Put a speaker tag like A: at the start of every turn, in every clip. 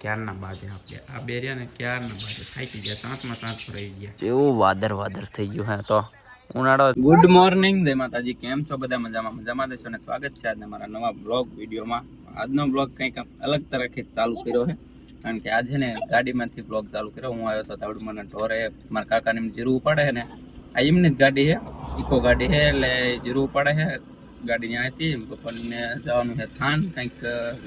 A: ક્યારના બાજે આપણે આ બે રહ્યા ને ક્યારના બાજે થાકી ગયા, સાંતમાં સાંત ભરાઈ ગયા. જેવું વાદર વાદર થઈ ગયું હે તો ઉનાળો. ગુડ મોર્નિંગ, જય માતાજી. કેમ છો બધા? મજામાં દેશો અને સ્વાગત છે આજના મારા નવા બ્લોગ વિડીયોમાં. આજનો બ્લોગ કંઈક અલગ તરફથી ચાલુ કર્યો છે, કારણ કે આજે ને ગાડીમાંથી બ્લોગ ચાલુ કર્યો. હું આવ્યો હતો તાવડું ઢોરે મારા કાકાને જીરવું પડે છે ને, આ એમની જ ગાડી છે, ઇકો ગાડી છે, એટલે જીરવું પડે છે. ગાડી ત્યાંથી બપોરને જવાનું છે થાન, કંઈક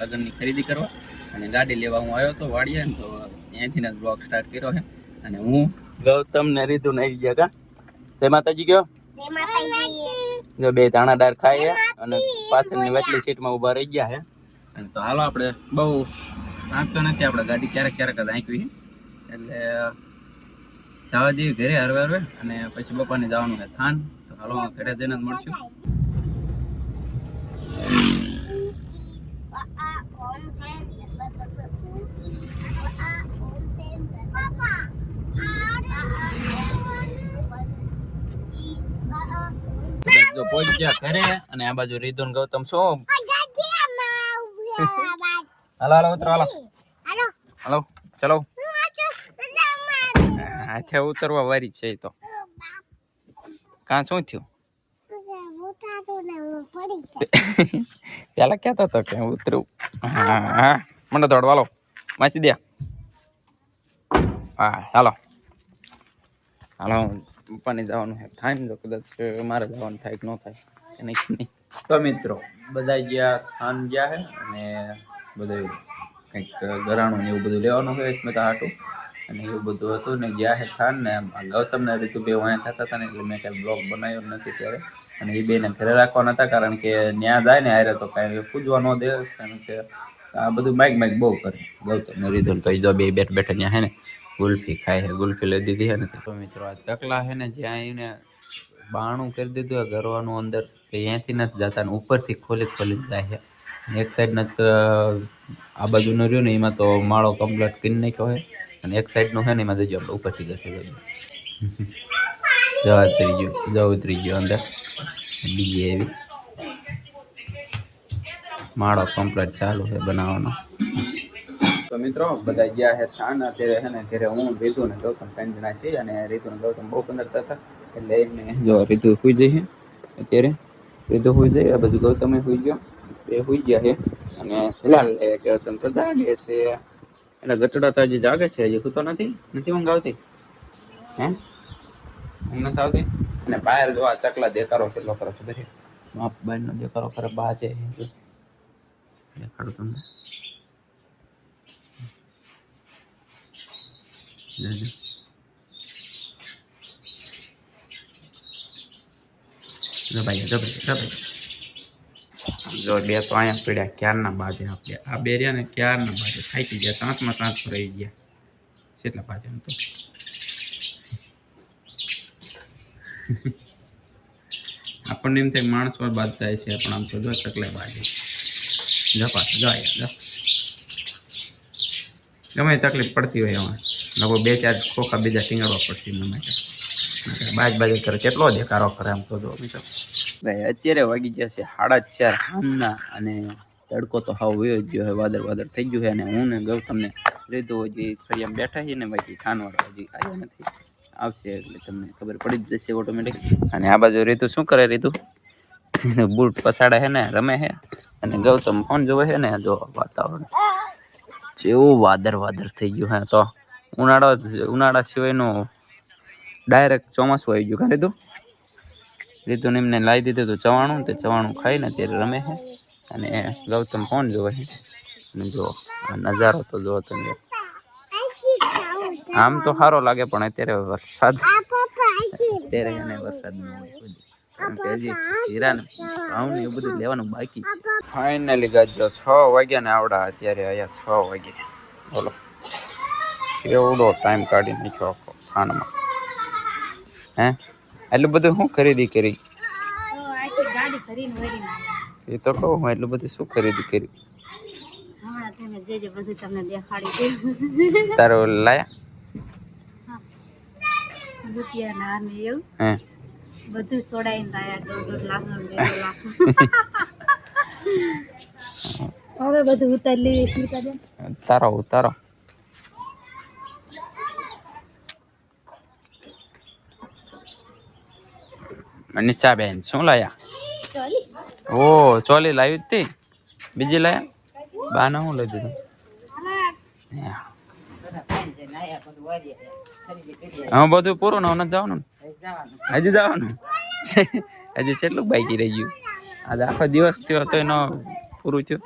A: લગ્નની ખરીદી કરવા, અને ગાડી લેવા હું આવ્યો હતો વાડીએ ને, તો ત્યાંથી જ બ્લોગ સ્ટાર્ટ કર્યો છે. અને હું ગૌતમ ને રીધું ને આવી ગયા. કા જય માતાજી કયો? જો બે દાણાદાર ખાય છે અને પાછળની વચલી સીટમાં ઊભા રહી ગયા છે. અને તો હાલો, આપણે બહુ આંકતો નથી, આપણે ગાડી ક્યારેક ક્યારેક જ આંકવી, એટલે જવા દઈએ ઘરે હરવે હરવે, અને પછી બપોરને જવાનું છે થાન. તો હાલો, ઘરે જઈને જ મળશું. જો પહોંચી ગયા ઘરે, અને આ બાજુ રીધુ ને ગૌતમ શું હાલો હાલો ઉતરો, હાલો હાલો ચલો. હાથે ઉતરવા વારી છે તો કાં શું થયું? પેલા કહેતો હતો કે ઉતરું. હા મને દોડ વાલો વાંચી દે. હા હાલો હાલો, પપ્પાને જવાનું થાય ને, તો કદાચ મારે જવાનું થાય કે ન થાય કે નહીં. તો મિત્રો બધા ગયા ખાન ગયા છે, અને બધું કંઈક ગરાણું ને એવું બધું લેવાનું હોય સ્મિતા હાટું, અને એવું બધું હતું ને ગયા છે ખાન. ને ગૌતમ ને રીતુ બે વાંયા થતા હતા ને, એટલે મેં કાંઈ બ્લોગ બનાવ્યો નથી ત્યારે. અને એ બેને ઘરે રાખવાના હતા, કારણ કે ત્યાં જાય ને હારે તો કાંઈ પૂજવા ન દે, કારણ કે આ બધું માઇક બહુ કરે ગૌતમ ને રીધું. તો એ જો બે બેઠ બેઠા ત્યાં હે ને ગુલ્ફી ખાય છે, ગુલ્ફી લઈ દીધી છે ને. તો મિત્રો આ ચકલા છે ને, જ્યાં એને બાણું કરી દીધું ઘરવાનું અંદર, કે અહીંયાથી નથી જતા ને ઉપરથી ખોલી જાય છે. એક સાઈડના આ બાજુનો રહ્યો ને, એમાં તો માળો કમ્પ્લીટ કરી નાખ્યો છે, અને એક સાઈડનો છે ને એમાં જજો આપણે ઉપરથી જશે ઉતરી ગયો અંદર. બીજી એવી માળો કમ્પ્લીટ ચાલુ છે બનાવવાનો. તો મિત્રો બધા ગયા છે થાન. અત્યારે છે ને ઘરે હું રીધું ને ગૌતમ ત્રણ જણા છીએ, અને રીધુ ને ગૌતમ બહુ કંદરતા હતા, એટલે એમને જો રીધુ સુઈ જઈ છે અત્યારે. રીધુ સુઈ જાય, આ બધું ગૌતમે સુઈ ગયો, બે સુઈ ગયા છે. અને ફિલહાલ ગૌતમ તો જાગે છે, એટલે ગટડા તો હજી જાગે છે, હજી સૂતો નથી ઊંઘ આવતી હે, ઊંઘ નથી આવતી. અને બહાર જો આ ચકલા દેકારો કેટલો કરો છો, બધી માપ બારનો દેકારો કરે બહાર છે. દેખાડું તમને. જો બે તો અહીંયા પડ્યા ક્યારના બાજે, આપણે આ બે રહ્યા ને ક્યારના બાજે થાકી ગયા, સાંતમાં સાંત ભરાઈ ગયા. કેટલા બાજે આમ તો આપણને એમ થાય માણસો બાદ થાય છે, પણ આમ તો જો ચકલા બાજે જપા જાય. ગમે તકલીફ પડતી હોય એમાં લોકો બે ચાર ખોખા બીજા ટીંગાડવા પડશે એના માટે. બાજ કરે કેટલો દેખારો કરે આમ તો જો મિત્રો. અત્યારે વાગી ગયા છે 4:30 સાંજના, અને તડકો તો હાવ વયો જ ગયો છે, વાદર થઈ ગયું છે. અને હું ને ગૌતમને રીધુ હજી ફરિયામાં બેઠા છીએ ને, બાકી ખાનવાળા હજી આવ્યા નથી, આવશે એટલે તમને ખબર પડી જ જશે ઓટોમેટિક. અને આ બાજુ રીધુ શું કરે? રીધુ બૂટ પસાડે છે ને, રમે છે, અને ગૌતમ ફોન જોવે છે ને. જો વાતાવરણ જેવું વાદર થઈ ગયું હે, તો ઉનાળા સિવાયનું ડાયરેક્ટ ચોમાસું આવી ગયું. ખા રીધુને એમને લાવી દીધું હતું ચવાણું, તે ચવાણું ખાઈને અત્યારે રમે છે, અને ગૌતમ ફોન જોવે છે. અને જો નજારો તો જો તમે, આમ તો સારો લાગે, પણ અત્યારે વરસાદ ન હોય, કારણ કે હજી હીરા ને ભાવ ને એવું બધું લેવાનું બાકી. ફાઇનલી ગાજો 6 વાગ્યા ને આવડા અત્યારે અહીંયા 6 વાગે. બોલો કેવડો ટાઈમ કાઢી નાખ્યો આખો ખાનમાં. હે એટલું બધું શું ખરીદી કરી? એ તો કહું હું એટલું બધું શું ખરીદી કરી? તારો લાયા હે બધું સોડાઈને હવે બધું ઉતારી લઈએ. તારો ઉતારો મનીષા બેન શું લાયા? ઓ ચોલી લાવી હતી. બીજી લાયા? બાને શું લઈ દીધું? હા બધું પૂરું ને જવાનું હજી જવાનું હજી કેટલું બાકી રહી ગયું? આજે આખો દિવસ થયો તો એનો પૂરું થયું.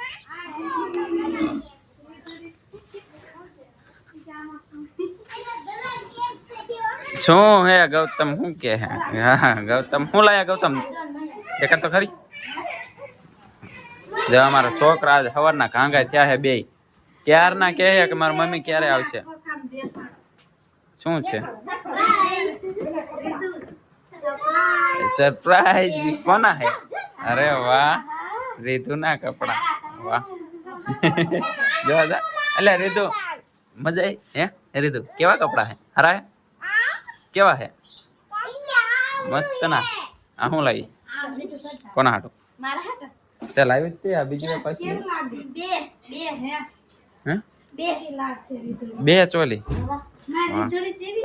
A: શું હે ગૌતમ શું કે હે? હા ગૌતમ શું લાયા? ગૌતમ દેખાડ તો ખરી. જો અમારા છોકરા આજ સવારના ઘાંઘા થયા હે બે. ક્યારના કહે કે મારી મમ્મી ક્યારે આવશે? શું છે સરપ્રાઈઝ? કોના હે? અરે વાહ રીતુ ના કપડા. વાહ જો એટલે રીતુ મજા આવી હે? રીતુ કેવા કપડા હે? હરા હે? કેવા હે? મસ્ત ના. આ શું લાવી? કોના હાટું? તે લાવી જ તે આ બીજી વાર પાછી બે ચોલી.